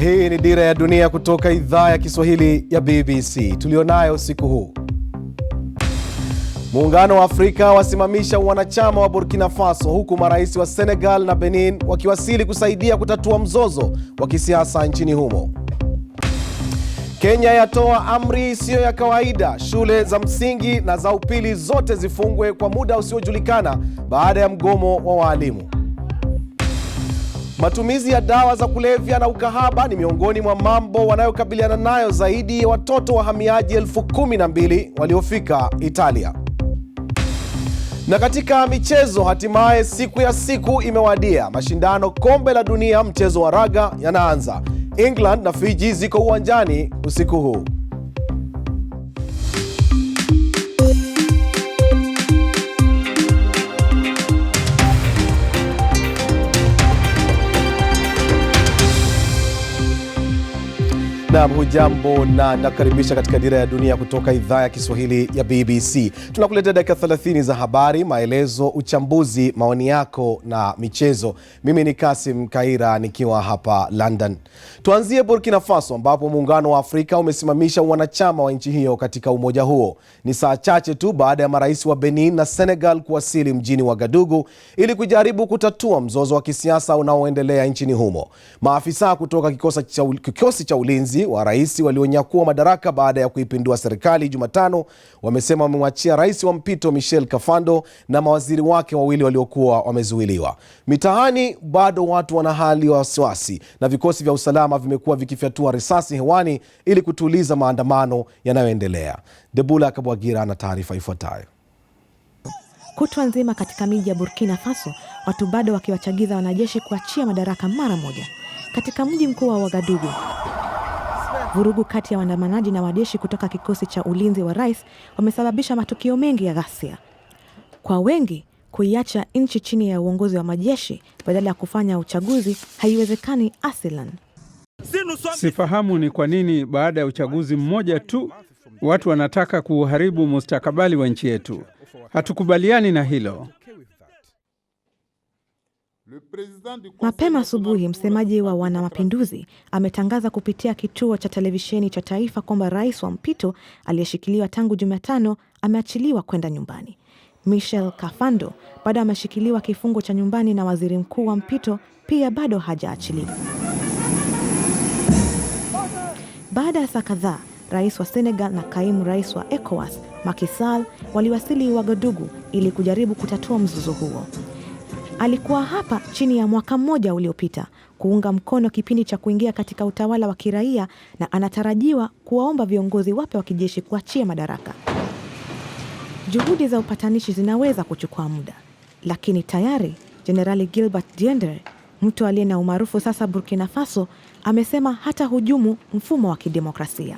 Hii ni Dira ya Dunia kutoka idhaa ya Kiswahili ya BBC. Tulionayo siku huu. Muungano wa Afrika wasimamisha wanachama wa Burkina Faso, huku marais wa Senegal na Benin wakiwasili kusaidia kutatua mzozo wa kisiasa nchini humo. Kenya yatoa amri isiyo ya kawaida, shule za msingi na za upili zote zifungwe kwa muda usiojulikana baada ya mgomo wa walimu. Matumizi ya dawa za kulevya na ukahaba ni miongoni mwa mambo wanayokabiliana nayo zaidi ya watoto wahamiaji 12,000 waliofika Italia. Na katika michezo, hatimaye siku ya siku imewadia. Mashindano kombe la dunia mchezo wa raga yanaanza. England na Fiji ziko uwanjani usiku huu. Na hujambo na nakaribisha katika Dira ya Dunia kutoka idhaa ya Kiswahili ya BBC. Tunakuletea dakika 30 za habari, maelezo, uchambuzi, maoni yako na michezo. Mimi ni Kasim Kaira nikiwa hapa London. Tuanzie Burkina Faso, ambapo Muungano wa Afrika umesimamisha wanachama wa nchi hiyo katika umoja huo. Ni saa chache tu baada ya marais wa Benin na Senegal kuwasili mjini Wagadugu ili kujaribu kutatua mzozo wa kisiasa unaoendelea nchini humo. Maafisa kutoka kikosi cha ulinzi wa rais walionyakua madaraka baada ya kuipindua serikali Jumatano wamesema wamemwachia rais wa mpito Michel Kafando na mawaziri wake wawili waliokuwa wamezuiliwa. Mitaani bado watu wana hali ya wasiwasi na vikosi vya usalama vimekuwa vikifyatua risasi hewani ili kutuliza maandamano yanayoendelea. Debula Kabwagira na taarifa ifuatayo. Kutwa nzima katika miji ya Burkina Faso, watu bado wakiwachagiza wanajeshi kuachia madaraka mara moja. Katika mji mkuu wa Wagadugu, vurugu kati ya waandamanaji na wajeshi kutoka kikosi cha ulinzi wa rais wamesababisha matukio mengi ya ghasia. Kwa wengi, kuiacha nchi chini ya uongozi wa majeshi badala ya kufanya uchaguzi haiwezekani asilan. Sifahamu ni kwa nini baada ya uchaguzi mmoja tu watu wanataka kuharibu mustakabali wa nchi yetu. Hatukubaliani na hilo. Mapema asubuhi, msemaji wa wanamapinduzi ametangaza kupitia kituo cha televisheni cha taifa kwamba rais wa mpito aliyeshikiliwa tangu Jumatano ameachiliwa kwenda nyumbani. Michel Kafando bado ameshikiliwa kifungo cha nyumbani na waziri mkuu wa mpito pia bado hajaachiliwa. Baada ya saa kadhaa, rais wa Senegal na kaimu rais wa ECOWAS Macky Sall waliwasili Wagadugu ili kujaribu kutatua mzozo huo. Alikuwa hapa chini ya mwaka mmoja uliopita kuunga mkono kipindi cha kuingia katika utawala wa kiraia na anatarajiwa kuwaomba viongozi wapya wa kijeshi kuachia madaraka. Juhudi za upatanishi zinaweza kuchukua muda, lakini tayari Jenerali Gilbert Diendere, mtu aliye na umaarufu sasa Burkina Faso, amesema hata hujumu mfumo wa kidemokrasia.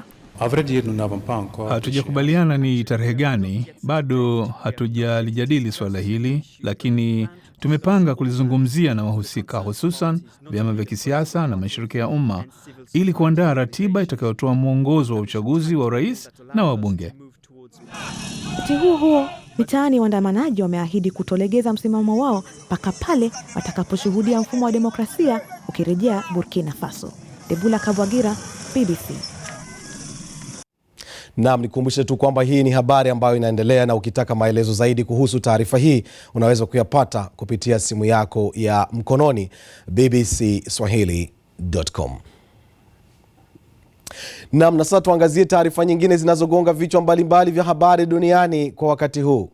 Hatujakubaliana ni tarehe gani, bado hatujalijadili swala hili, lakini tumepanga kulizungumzia na wahusika, hususan vyama vya kisiasa na mashirika ya umma, ili kuandaa ratiba itakayotoa mwongozo wa uchaguzi wa rais na wabunge. Wakati huo, mitaani waandamanaji wameahidi kutolegeza msimamo wao mpaka pale watakaposhuhudia mfumo wa demokrasia ukirejea Burkina Faso. Debula Kabwagira, BBC. Naam, nikumbushe tu kwamba hii ni habari ambayo inaendelea, na ukitaka maelezo zaidi kuhusu taarifa hii unaweza kuyapata kupitia simu yako ya mkononi bbcswahili.com. Naam, na sasa tuangazie taarifa nyingine zinazogonga vichwa mbalimbali vya habari duniani kwa wakati huu.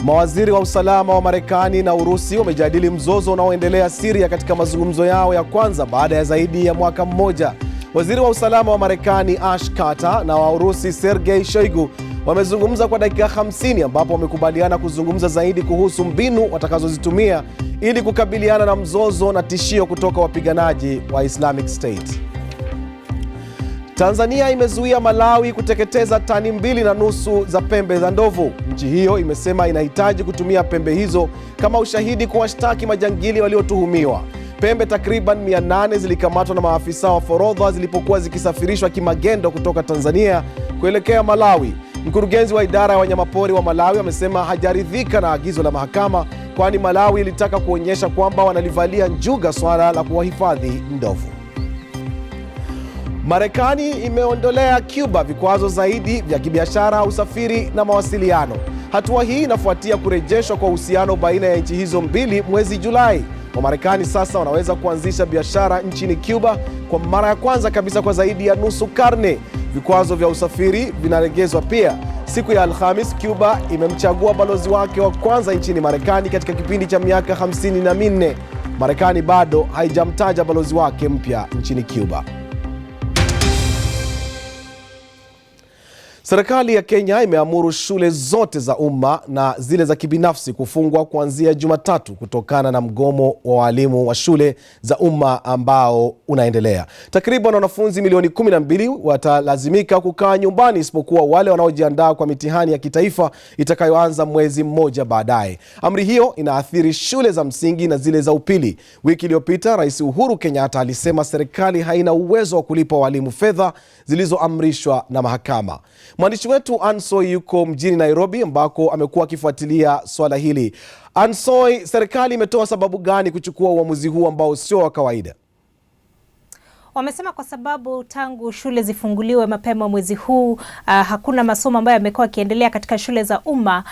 Mawaziri wa usalama wa Marekani na Urusi wamejadili mzozo unaoendelea Syria katika mazungumzo yao ya kwanza baada ya zaidi ya mwaka mmoja. Waziri wa usalama wa Marekani Ash Carter na wa Urusi Sergei Shoigu wamezungumza kwa dakika 50 ambapo wamekubaliana kuzungumza zaidi kuhusu mbinu watakazozitumia ili kukabiliana na mzozo na tishio kutoka wapiganaji wa Islamic State. Tanzania imezuia Malawi kuteketeza tani 2.5 za pembe za ndovu. Nchi hiyo imesema inahitaji kutumia pembe hizo kama ushahidi kuwashtaki majangili waliotuhumiwa. Pembe takriban 800 zilikamatwa na maafisa wa forodha zilipokuwa zikisafirishwa kimagendo kutoka Tanzania kuelekea Malawi. Mkurugenzi wa idara ya wanyamapori wa Malawi amesema hajaridhika na agizo la mahakama, kwani Malawi ilitaka kuonyesha kwamba wanalivalia njuga swala la kuwahifadhi ndovu. Marekani imeondolea Cuba vikwazo zaidi vya kibiashara, usafiri na mawasiliano. Hatua hii inafuatia kurejeshwa kwa uhusiano baina ya nchi hizo mbili mwezi Julai. Wamarekani sasa wanaweza kuanzisha biashara nchini Cuba kwa mara ya kwanza kabisa kwa zaidi ya nusu karne. Vikwazo vya usafiri vinaregezwa pia. Siku ya Alhamis, Cuba imemchagua balozi wake wa kwanza nchini Marekani katika kipindi cha miaka 54. Marekani bado haijamtaja balozi wake mpya nchini Cuba. Serikali ya Kenya imeamuru shule zote za umma na zile za kibinafsi kufungwa kuanzia Jumatatu kutokana na mgomo wa walimu wa shule za umma ambao unaendelea. Takriban wanafunzi milioni 12 watalazimika kukaa nyumbani isipokuwa wale wanaojiandaa kwa mitihani ya kitaifa itakayoanza mwezi mmoja baadaye. Amri hiyo inaathiri shule za msingi na zile za upili. Wiki iliyopita, Rais Uhuru Kenyatta alisema serikali haina uwezo wa kulipa walimu fedha zilizoamrishwa na mahakama. Mwandishi wetu Ansoi yuko mjini Nairobi ambako amekuwa akifuatilia swala hili. Ansoi, serikali imetoa sababu gani kuchukua uamuzi huu ambao sio wa kawaida? Wamesema kwa sababu tangu shule zifunguliwe mapema mwezi huu hakuna masomo ambayo yamekuwa yakiendelea katika shule za umma.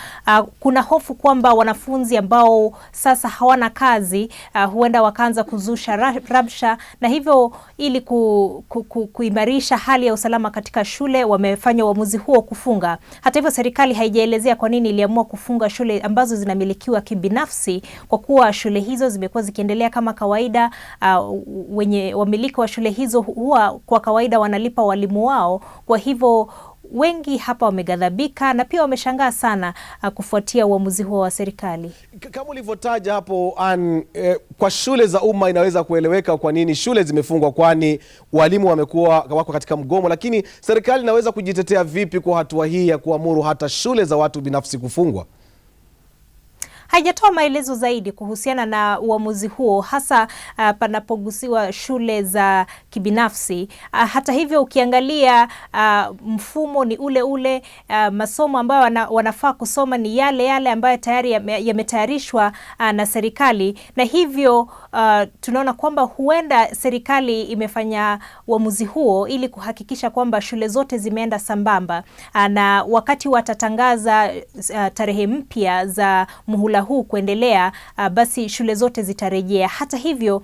Kuna hofu kwamba wanafunzi ambao sasa hawana kazi huenda wakaanza kuzusha rabsha, na hivyo ili kuimarisha hali ya usalama katika shule wamefanya uamuzi huo kufunga. Hata hivyo, serikali haijaelezea kwa nini iliamua kufunga shule ambazo zinamilikiwa kibinafsi, kwa kuwa shule hizo zimekuwa zikiendelea kama kawaida. Wenye wamiliki wa shule hizo huwa kwa kawaida wanalipa walimu wao. Kwa hivyo wengi hapa wameghadhabika na pia wameshangaa sana kufuatia uamuzi huo wa serikali. Kama ulivyotaja hapo kwa shule za umma inaweza kueleweka kwa nini shule zimefungwa, kwani walimu wako katika mgomo, lakini serikali inaweza kujitetea vipi kwa hatua hii ya kuamuru hata shule za watu binafsi kufungwa? Haijatoa maelezo zaidi kuhusiana na uamuzi huo, hasa panapogusiwa shule za kibinafsi. Hata hivyo, ukiangalia mfumo ni ule ule, masomo ambayo wanafaa kusoma ni yale yale ambayo tayari yametayarishwa na serikali, na hivyo tunaona kwamba huenda serikali imefanya uamuzi huo ili kuhakikisha kwamba shule zote zimeenda sambamba, na wakati watatangaza tarehe mpya za muhula huu kuendelea, basi shule zote zitarejea. Hata hivyo,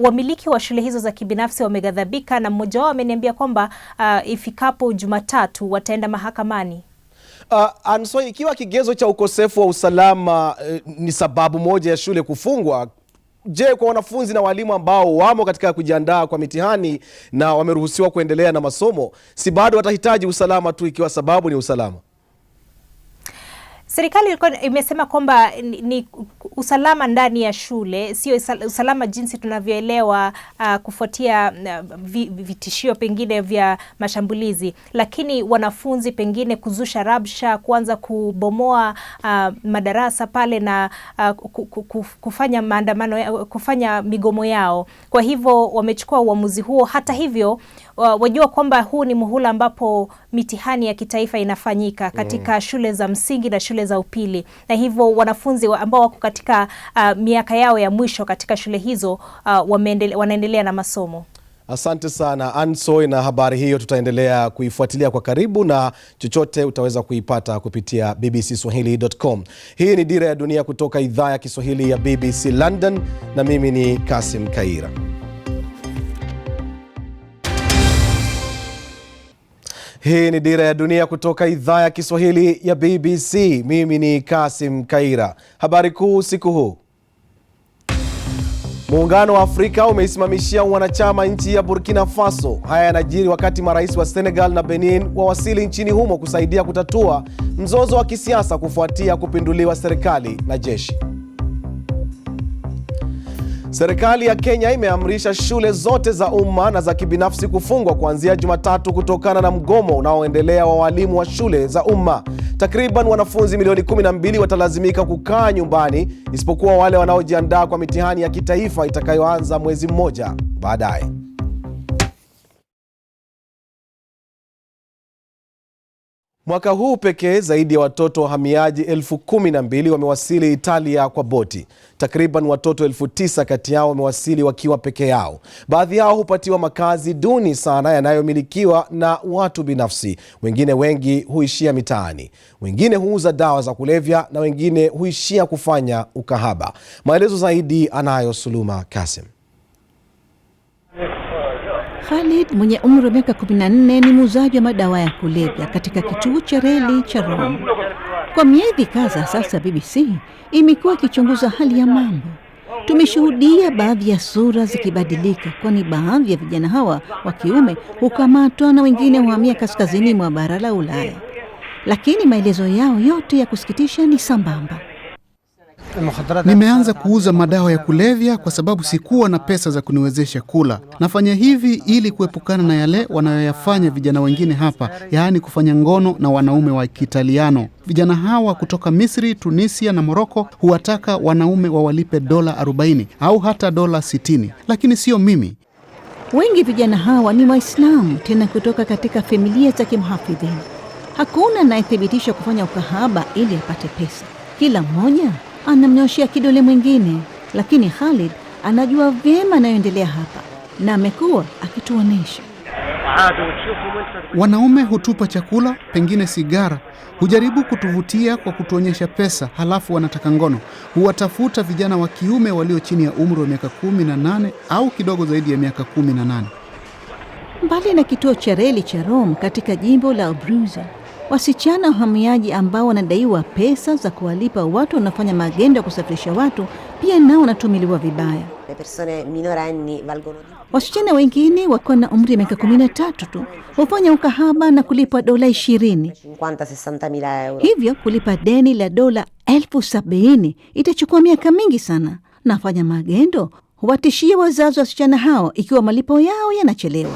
wamiliki wa shule hizo za kibinafsi wameghadhabika, na mmoja wao ameniambia kwamba ifikapo Jumatatu wataenda mahakamani. So, ikiwa kigezo cha ukosefu wa usalama ni sababu moja ya shule kufungwa, je, kwa wanafunzi na walimu ambao wamo katika kujiandaa kwa mitihani na wameruhusiwa kuendelea na masomo, si bado watahitaji usalama tu ikiwa sababu ni usalama? Serikali imesema kwamba ni usalama ndani ya shule, sio usalama jinsi tunavyoelewa kufuatia vitishio pengine vya mashambulizi, lakini wanafunzi pengine kuzusha rabsha, kuanza kubomoa madarasa pale na kufanya maandamano, kufanya migomo yao. Kwa hivyo wamechukua uamuzi huo. Hata hivyo, wajua kwamba huu ni muhula ambapo mitihani ya kitaifa inafanyika katika shule za msingi na shule za upili, na hivyo wanafunzi ambao wako katika miaka yao ya mwisho katika shule hizo wanaendelea na masomo. Asante sana Ansoi, na habari hiyo tutaendelea kuifuatilia kwa karibu, na chochote utaweza kuipata kupitia bbcswahili.com. Hii ni Dira ya Dunia kutoka idhaa ya Kiswahili ya BBC London, na mimi ni Kasim Kaira. Hii ni Dira ya Dunia kutoka idhaa ya Kiswahili ya BBC. Mimi ni Kasim Kaira. Habari kuu siku huu. Muungano wa Afrika umeisimamishia wanachama nchi ya Burkina Faso. Haya yanajiri wakati marais wa Senegal na Benin wawasili nchini humo kusaidia kutatua mzozo wa kisiasa kufuatia kupinduliwa serikali na jeshi. Serikali ya Kenya imeamrisha shule zote za umma na za kibinafsi kufungwa kuanzia Jumatatu kutokana na mgomo unaoendelea wa walimu wa shule za umma. Takriban wanafunzi milioni 12 watalazimika kukaa nyumbani isipokuwa wale wanaojiandaa kwa mitihani ya kitaifa itakayoanza mwezi mmoja baadaye. Mwaka huu pekee zaidi ya watoto wahamiaji 12,000 wamewasili Italia kwa boti. Takriban watoto 9,000 kati yao wamewasili wakiwa peke yao. Baadhi yao hupatiwa makazi duni sana yanayomilikiwa na watu binafsi. Wengine wengi huishia mitaani. Wengine huuza dawa za kulevya na wengine huishia kufanya ukahaba. Maelezo zaidi anayo Suluma Kasim. Khalid mwenye umri wa miaka 14 ni muuzaji wa madawa ya kulevya katika kituo cha reli cha Rome. Kwa miezi kadhaa sasa BBC imekuwa ikichunguza hali ya mambo. Tumeshuhudia baadhi ya sura zikibadilika, kwani baadhi ya vijana hawa wa kiume hukamatwa na wengine huhamia kaskazini mwa bara la Ulaya. Lakini maelezo yao yote ya kusikitisha ni sambamba. Nimeanza kuuza madawa ya kulevya kwa sababu sikuwa na pesa za kuniwezesha kula. Nafanya hivi ili kuepukana na yale wanayoyafanya vijana wengine hapa, yaani kufanya ngono na wanaume wa Kiitaliano. Vijana hawa kutoka Misri, Tunisia na Moroko huwataka wanaume wawalipe $40 au hata $60, lakini sio mimi. Wengi vijana hawa ni Waislamu, tena kutoka katika familia za kimhafidhini. Hakuna anayethibitisha kufanya ukahaba ili apate pesa. Kila mmoja anamnyoshia kidole mwingine, lakini Khalid anajua vyema anayoendelea hapa na amekuwa akituonesha. Wanaume hutupa chakula, pengine sigara, hujaribu kutuvutia kwa kutuonyesha pesa, halafu wanataka ngono. Huwatafuta vijana wa kiume walio chini ya umri wa miaka 18 au kidogo zaidi ya miaka 18. Mbali na kituo cha reli cha Rome katika jimbo la Abruzzo, wasichana wahamiaji ambao wanadaiwa pesa za kuwalipa watu wanafanya magendo ya kusafirisha watu pia nao wanatumiliwa vibaya. Wasichana wengine wakiwa na umri wa miaka 13 tu hufanya ukahaba na kulipwa $50,000. Hivyo kulipa deni la $70,000 itachukua miaka mingi sana. Nafanya magendo huwatishia wazazi wa wasichana hao ikiwa malipo yao yanachelewa.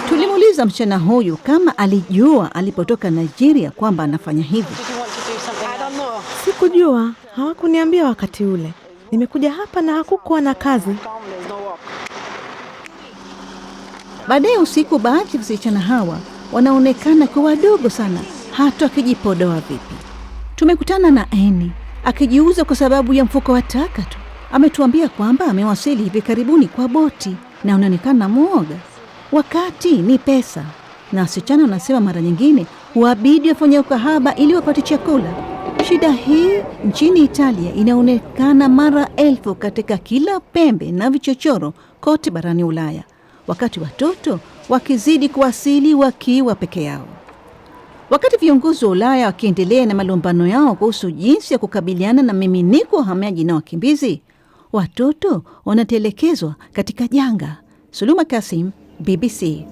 Tulimuuliza msichana huyu kama alijua alipotoka Nigeria kwamba anafanya hivi. Sikujua, hawakuniambia wakati ule. Nimekuja hapa na hakukuwa na kazi. Baadaye usiku, baadhi ya wasichana hawa wanaonekana kuwa wadogo sana, hata akijipodoa vipi. Tumekutana na Eni akijiuza kwa sababu ya mfuko wa taka tu. Ametuambia kwamba amewasili hivi karibuni kwa boti na unaonekana mwoga. Wakati ni pesa, na wasichana wanasema mara nyingine huabidi wafanye ukahaba ili wapate chakula. Shida hii nchini Italia inaonekana mara 1000 katika kila pembe na vichochoro kote barani Ulaya, wakati watoto wakizidi kuwasili wakiwa peke yao. Wakati viongozi wa Ulaya wakiendelea na malumbano yao kuhusu jinsi ya kukabiliana na miminiko wa wahamiaji na wakimbizi, watoto wanatelekezwa katika janga. Suluma Kasim, BBC.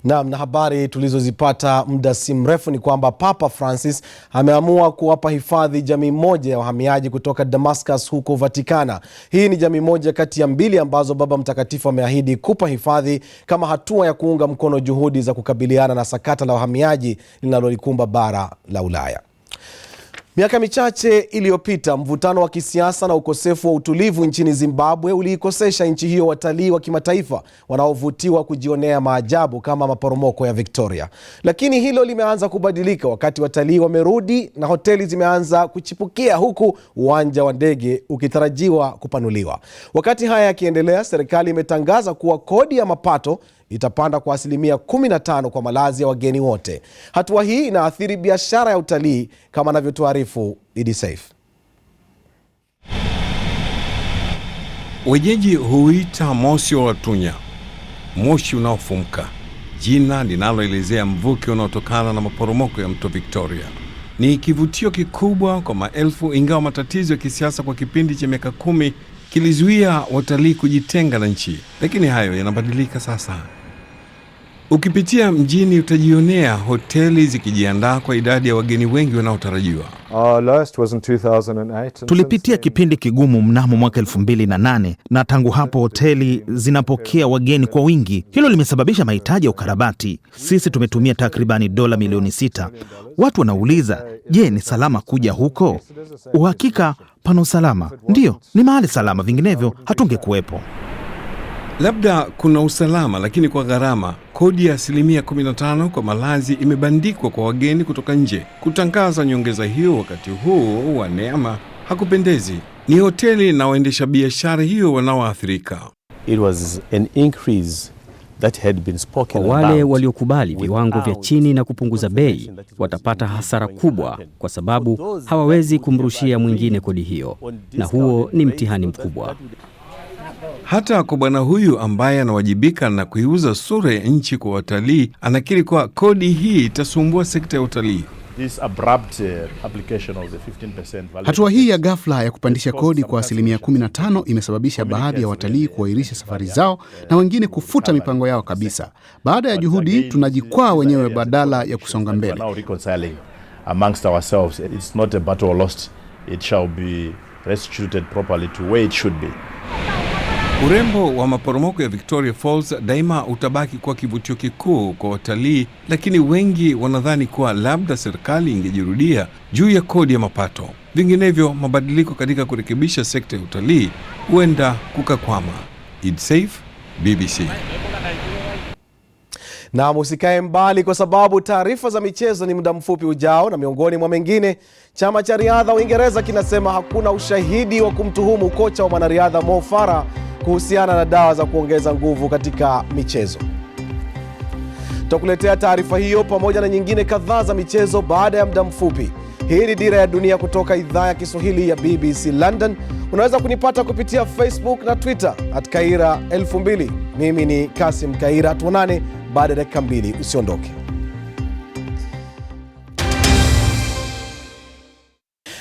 Na habari tulizozipata muda si mrefu ni kwamba Papa Francis ameamua kuwapa hifadhi jamii moja ya wahamiaji kutoka Damascus huko Vatikana. Hii ni jamii moja kati ya 2 ambazo Baba Mtakatifu ameahidi kupa hifadhi kama hatua ya kuunga mkono juhudi za kukabiliana na sakata la wahamiaji linalolikumba bara la Ulaya. Miaka michache iliyopita, mvutano wa kisiasa na ukosefu wa utulivu nchini Zimbabwe uliikosesha nchi hiyo watalii wa kimataifa wanaovutiwa kujionea maajabu kama maporomoko ya Victoria. Lakini hilo limeanza kubadilika wakati watalii wamerudi na hoteli zimeanza kuchipukia, huku uwanja wa ndege ukitarajiwa kupanuliwa. Wakati haya yakiendelea, serikali imetangaza kuwa kodi ya mapato itapanda kwa 15% kwa malazi ya wageni wote. Hatua hii inaathiri biashara ya utalii kama anavyotuarifu Idi Saif. Wenyeji huita moshi wa Tunya, moshi unaofumka, jina linaloelezea mvuke unaotokana na maporomoko ya mto Victoria. Ni kivutio kikubwa kwa maelfu, ingawa matatizo ya kisiasa kwa kipindi cha miaka 10 kilizuia watalii kujitenga na nchi. Lakini hayo yanabadilika sasa. Ukipitia mjini utajionea hoteli zikijiandaa kwa idadi ya wageni wengi wanaotarajiwa. Tulipitia kipindi kigumu mnamo mwaka 2008 na tangu hapo hoteli zinapokea wageni kwa wingi. Hilo limesababisha mahitaji ya ukarabati. Sisi tumetumia takribani $6 milioni. Watu wanauliza, je, ni salama kuja huko? Uhakika pana usalama. Ndiyo, ni mahali salama, vinginevyo hatungekuwepo. Labda kuna usalama, lakini kwa gharama. Kodi ya 15% kwa malazi imebandikwa kwa wageni kutoka nje. Kutangaza nyongeza hiyo wakati huu wa neema hakupendezi. Ni hoteli na waendesha biashara hiyo wanaoathirika. It was an increase that had been spoken kwa wale waliokubali viwango vya chini na kupunguza bei watapata hasara kubwa, kwa sababu hawawezi kumrushia mwingine kodi hiyo, na huo ni mtihani mkubwa. Hata kwa bwana huyu ambaye anawajibika na kuiuza sura ya nchi kwa watalii, anakiri kwa kodi hii itasumbua sekta ya utalii. Hatua hii ya ghafla ya kupandisha kodi kwa 15% imesababisha baadhi ya watalii kuahirisha safari zao na wengine kufuta mipango yao kabisa. Baada ya juhudi, tunajikwaa wenyewe badala ya kusonga mbele. Urembo wa maporomoko ya Victoria Falls daima utabaki kwa kivutio kikuu kwa watalii, lakini wengi wanadhani kuwa labda serikali ingejirudia juu ya kodi ya mapato. Vinginevyo, mabadiliko katika kurekebisha sekta ya utalii huenda kukakwama. Id Saif, BBC. Na musikae mbali kwa sababu taarifa za michezo ni muda mfupi ujao, na miongoni mwa mengine, chama cha riadha Uingereza kinasema hakuna ushahidi wa kumtuhumu kocha wa mwanariadha Mo Farah kuhusiana na dawa za kuongeza nguvu katika michezo. Tutakuletea taarifa hiyo pamoja na nyingine kadhaa za michezo baada ya muda mfupi. Hii ni Dira ya Dunia kutoka idhaa ya Kiswahili ya BBC London. Unaweza kunipata kupitia Facebook na Twitter @Kaira2000. Mimi ni Kasim Kaira. Tuonane baada ya dakika 2. Usiondoke.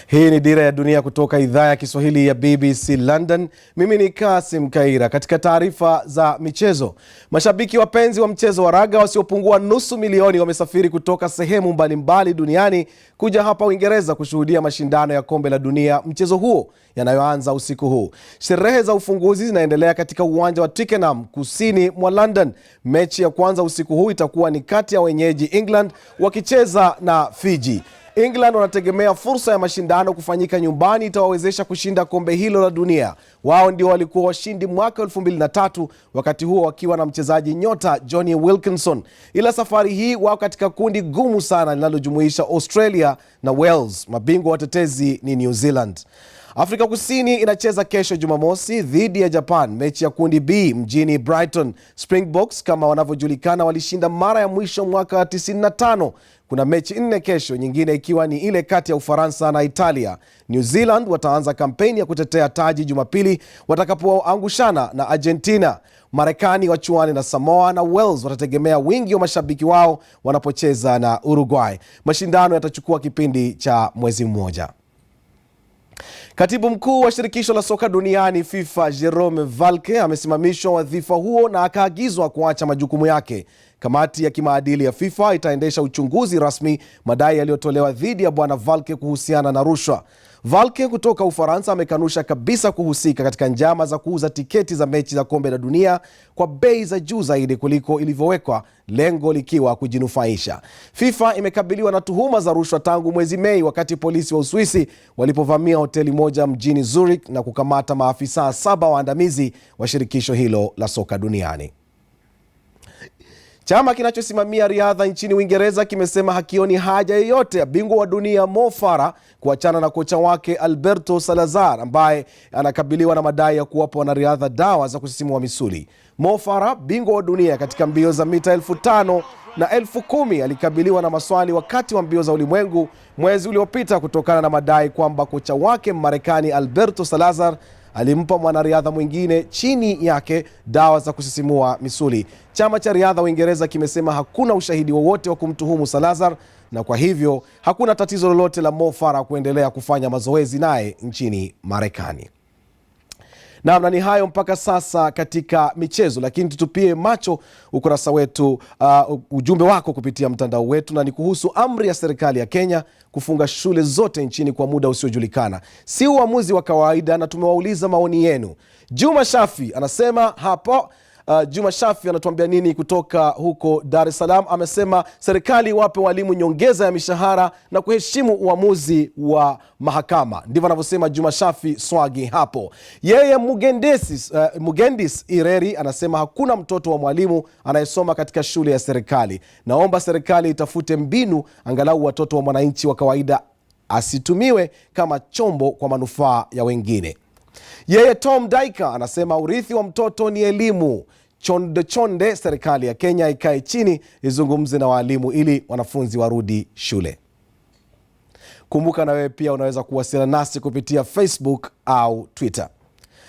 Hii ni Dira ya Dunia kutoka idhaa ya Kiswahili ya BBC London. Mimi ni Kasim Kaira. Katika taarifa za michezo, mashabiki wapenzi wa mchezo wa raga wasiopungua nusu milioni wamesafiri kutoka sehemu mbalimbali duniani kuja hapa Uingereza kushuhudia mashindano ya kombe la dunia, mchezo huo yanayoanza usiku huu. Sherehe za ufunguzi zinaendelea katika uwanja wa Twickenham kusini mwa London. Mechi ya kwanza usiku huu itakuwa ni kati ya wenyeji England wakicheza na Fiji. England wanategemea fursa ya mashindano kufanyika nyumbani itawawezesha kushinda kombe hilo la dunia. Wao ndio walikuwa washindi mwaka 2003, wakati huo wakiwa na mchezaji nyota Jonny Wilkinson. Ila safari hii wao katika kundi gumu sana linalojumuisha Australia na Wales. Mabingwa watetezi ni New Zealand. Afrika Kusini inacheza kesho Jumamosi dhidi ya Japan, mechi ya kundi B mjini Brighton. Springboks kama wanavyojulikana walishinda mara ya mwisho mwaka 95. Kuna mechi 4 kesho, nyingine ikiwa ni ile kati ya Ufaransa na Italia. New Zealand wataanza kampeni ya kutetea taji Jumapili watakapoangushana na Argentina. Marekani wachuane na Samoa, na Wales watategemea wingi wa mashabiki wao wanapocheza na Uruguay. Mashindano yatachukua kipindi cha mwezi mmoja. Katibu mkuu wa shirikisho la soka duniani FIFA Jerome Valcke amesimamishwa wadhifa huo na akaagizwa kuacha majukumu yake. Kamati ya kimaadili ya FIFA itaendesha uchunguzi rasmi madai yaliyotolewa dhidi ya bwana Valcke kuhusiana na rushwa. Valcke kutoka Ufaransa amekanusha kabisa kuhusika katika njama za kuuza tiketi za mechi za kombe la dunia kwa bei za juu zaidi kuliko ilivyowekwa, lengo likiwa kujinufaisha. FIFA imekabiliwa na tuhuma za rushwa tangu mwezi Mei, wakati polisi wa Uswisi walipovamia hoteli moja mjini Zurich na kukamata maafisa 7 waandamizi wa shirikisho hilo la soka duniani. Chama kinachosimamia riadha nchini Uingereza kimesema hakioni haja yoyote ya bingwa wa dunia Mo Farah kuachana na kocha wake Alberto Salazar, ambaye anakabiliwa na madai ya kuwapa wanariadha dawa za kusisimua misuli. Mo Farah, bingwa wa dunia katika mbio za mita 5,000 na 10,000, alikabiliwa na maswali wakati wa mbio za ulimwengu mwezi uliopita kutokana na madai kwamba kocha wake Marekani Alberto Salazar alimpa mwanariadha mwingine chini yake dawa za kusisimua misuli. Chama cha riadha Uingereza kimesema hakuna ushahidi wowote wa kumtuhumu Salazar, na kwa hivyo hakuna tatizo lolote la Mo Farah kuendelea kufanya mazoezi naye nchini Marekani. Na ni hayo mpaka sasa katika michezo, lakini tutupie macho ukurasa wetu, ujumbe wako kupitia mtandao wetu, na ni kuhusu amri ya serikali ya Kenya kufunga shule zote nchini kwa muda usiojulikana. Si uamuzi wa kawaida na tumewauliza maoni yenu. Juma Shafi anasema hapo Juma Shafi anatuambia nini kutoka huko Dar es Salaam? Amesema serikali wape walimu nyongeza ya mishahara na kuheshimu uamuzi wa mahakama. Ndivyo anavyosema Juma Shafi Swagi hapo. Yeye Mugendis Ireri anasema hakuna mtoto wa mwalimu anayesoma katika shule ya serikali. Naomba serikali itafute mbinu angalau watoto wa mwananchi wa kawaida asitumiwe kama chombo kwa manufaa ya wengine. Yeye Tom Daika anasema urithi wa mtoto ni elimu. Chonde serikali ya Kenya ikae chini izungumze na walimu ili wanafunzi warudi shule. Kumbuka na wewe pia unaweza kuwasiliana nasi kupitia Facebook au Twitter.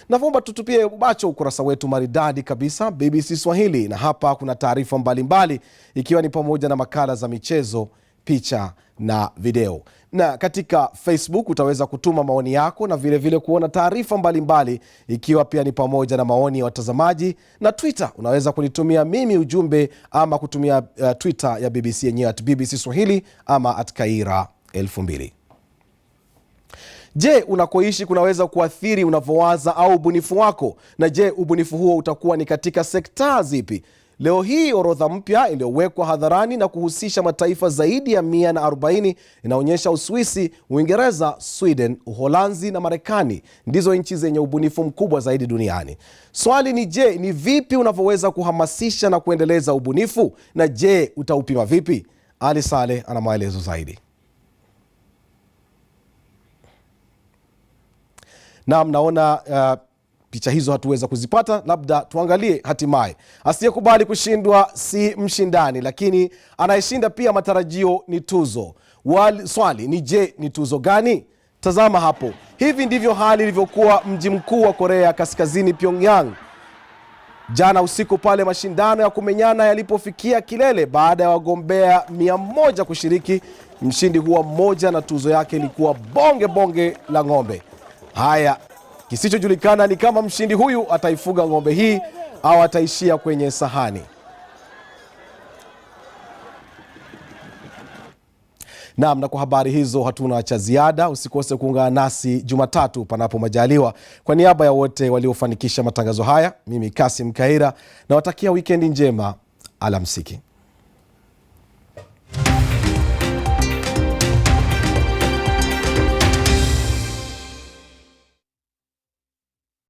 Naomba tutupie macho ukurasa wetu maridadi kabisa BBC Swahili, na hapa kuna taarifa mbalimbali ikiwa ni pamoja na makala za michezo, picha na video. Na katika Facebook utaweza kutuma maoni yako na vile vile kuona taarifa mbalimbali ikiwa pia ni pamoja na maoni ya watazamaji, na Twitter unaweza kunitumia mimi ujumbe ama kutumia Twitter ya BBC yenyewe @BBC Swahili ama @Kaira 2000. Je, unakoishi kunaweza kuathiri unavyowaza au ubunifu wako? Na je, ubunifu huo utakuwa ni katika sekta zipi? Leo hii orodha mpya iliyowekwa hadharani na kuhusisha mataifa zaidi ya 140 inaonyesha Uswisi, Uingereza, Sweden, Uholanzi na Marekani ndizo nchi zenye ubunifu mkubwa zaidi duniani. Swali ni je, ni vipi unavyoweza kuhamasisha na kuendeleza ubunifu? Na je, utaupima vipi? Ali Saleh ana maelezo zaidi. Na mnaona picha hizo hatuweza kuzipata, labda tuangalie hatimaye. Asiyekubali kushindwa si mshindani, lakini anayeshinda pia matarajio ni tuzo. Swali ni je, ni tuzo gani? Tazama hapo. Hivi ndivyo hali ilivyokuwa mji mkuu wa Korea Kaskazini, Pyongyang, jana usiku pale mashindano ya kumenyana yalipofikia kilele baada ya wagombea 100 kushiriki. Mshindi huwa mmoja na tuzo yake ilikuwa bonge la ng'ombe. Haya, kisichojulikana ni kama mshindi huyu ataifuga ng'ombe hii au ataishia kwenye sahani. Naam, na kwa habari hizo hatuna cha ziada. Usikose kuungana nasi Jumatatu panapo majaliwa. Kwa niaba ya wote waliofanikisha matangazo haya, mimi Kasim Kaira na watakia wikendi njema. Alamsiki.